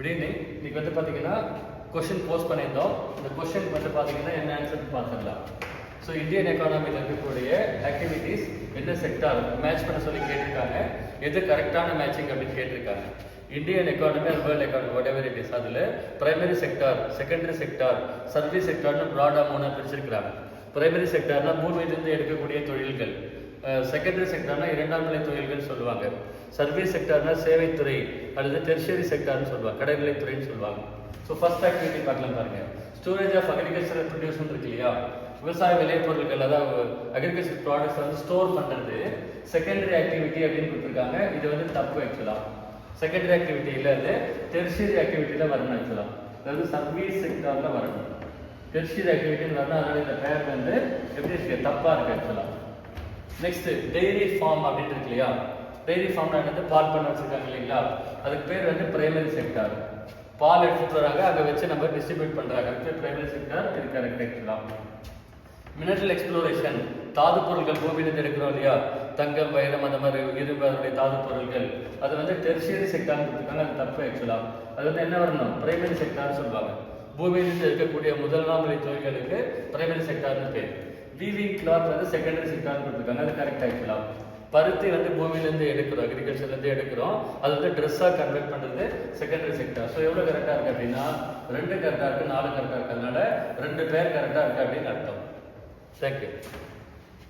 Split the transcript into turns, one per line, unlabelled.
விடியனே இன்னைக்கு வந்து பார்த்தீங்கன்னா கொஷின் போஸ்ட் பண்ணியிருந்தோம். இந்த கொஷின் வந்து பார்த்தீங்கன்னா என்ன ஆன்சர் பார்த்துக்கலாம். ஸோ இந்தியன் எக்கானமியில் இருக்கக்கூடிய ஆக்டிவிட்டீஸ் என்ன செக்டார் மேட்ச் பண்ண சொல்லி கேட்டிருக்காங்க. எது கரெக்டான மேட்சிங் அப்படின்னு கேட்டிருக்காங்க. Indian economy and world economy whatever it is, அதில் primary sector, secondary sector, service செக்டார்னு ப்ராடாக மூணாக பிரிச்சிருக்கிறாங்க. பிரைமரி செக்டார்னா பூமியிலிருந்து எடுக்கக்கூடிய தொழில்கள், செகண்டரி செக்டார்னா இரண்டாம் நிலை தொழில்கள் சொல்லுவாங்க, சர்வீஸ் செக்டார்னா சேவைத்துறை அல்லது டெர்ஷியரி செக்டார்னு சொல்லுவாங்க, கடைநிலைத்துறைன்னு சொல்லுவாங்க. ஸோ ஃபர்ஸ்ட் ஆக்டிவிட்டி பார்க்கலாம் பாருங்க. ஸ்டோரேஜ் ஆஃப் அக்ரிகல்ச்சரல் ப்ரொடியூஸ் இருக்கு இல்லையா, விவசாய விளைபொருட்கள் அதாவது அக்ரிகல்ச்சர் ப்ராடக்ட்ஸ் வந்து ஸ்டோர் பண்ணுறது செகண்டரி ஆக்டிவிட்டி அப்படின்னு கொடுத்துருக்காங்க. இது வந்து தப்பு ஆக்சுவலாக. செகண்டரி ஆக்டிவிட்டி இல்லை, அது டெர்ஷியரி ஆக்டிவிட்டியில் வரணும் ஆக்சுவலாக. அதாவது சர்வீஸ் செக்டாரில் வரணும். டெர்ஷியரி ஆக்டிவிட்டின்னு வரணும். அதனால இந்த பேர் வந்து எப்படி இருக்கு, தப்பாக இருக்கு ஆக்சுவலாக. நெக்ஸ்ட் டெய்ரி ஃபார்ம் அப்படின்னு இருக்கு இல்லையா, டெய்ரி ஃபார்ம்னா வந்து பால் பண்ண வச்சிருக்காங்க இல்லைங்களா, அதுக்கு பேர் வந்து பிரைமரி செக்டார். பால் எடுத்துட்டு வராங்க, அதை வச்சு நம்ம டிஸ்ட்ரிபியூட் பண்றாங்க, அதுக்கு பிரைமரி செக்டார். இது கரெக்ட் ஆக்சுவலாக. மினரல் எக்ஸ்ப்ளோரேஷன், தாது பொருட்கள் பூமியிலிருந்து எடுக்கிறோம் இல்லையா, தங்கம், வைரம், அந்த மாதிரி இரும்பு, அதனுடைய தாது பொருட்கள், அது வந்து டெர்ஷியரி செக்டார்னு கொடுத்துருக்காங்க. அது தப்பு ஆக்சுவலாக. அது வந்து என்ன வரணும், பிரைமரி செக்டார்னு சொல்லுவாங்க. பூமியிலிருந்து இருக்கக்கூடிய முதலாம் நிலை தொழில்களுக்கு பிரைமரி செக்டார்னு பேர். வீவிங் கிளாத் வந்து செகண்டரி செக்டார்னு கொடுத்துருக்காங்க. அது கரெக்ட் ஆக்சுவலாக. பருத்தி வந்து பூமியிலேருந்து எடுக்கிறோம், அக்ரிகல்ச்சர்லேருந்து எடுக்கிறோம், அது வந்து ட்ரெஸ்ஸாக கன்வெர்ட் பண்ணுறது செகண்டரி செக்டார். ஸோ எவ்வளோ கரெக்டாக இருக்குது அப்படின்னா 2 கரெக்டாக இருக்குது, 4 கரெக்டாக இருக்கிறதுனால 2 பேர் கரெக்டாக இருக்குது அப்படின்னு அர்த்தம். தேங்க்யூ.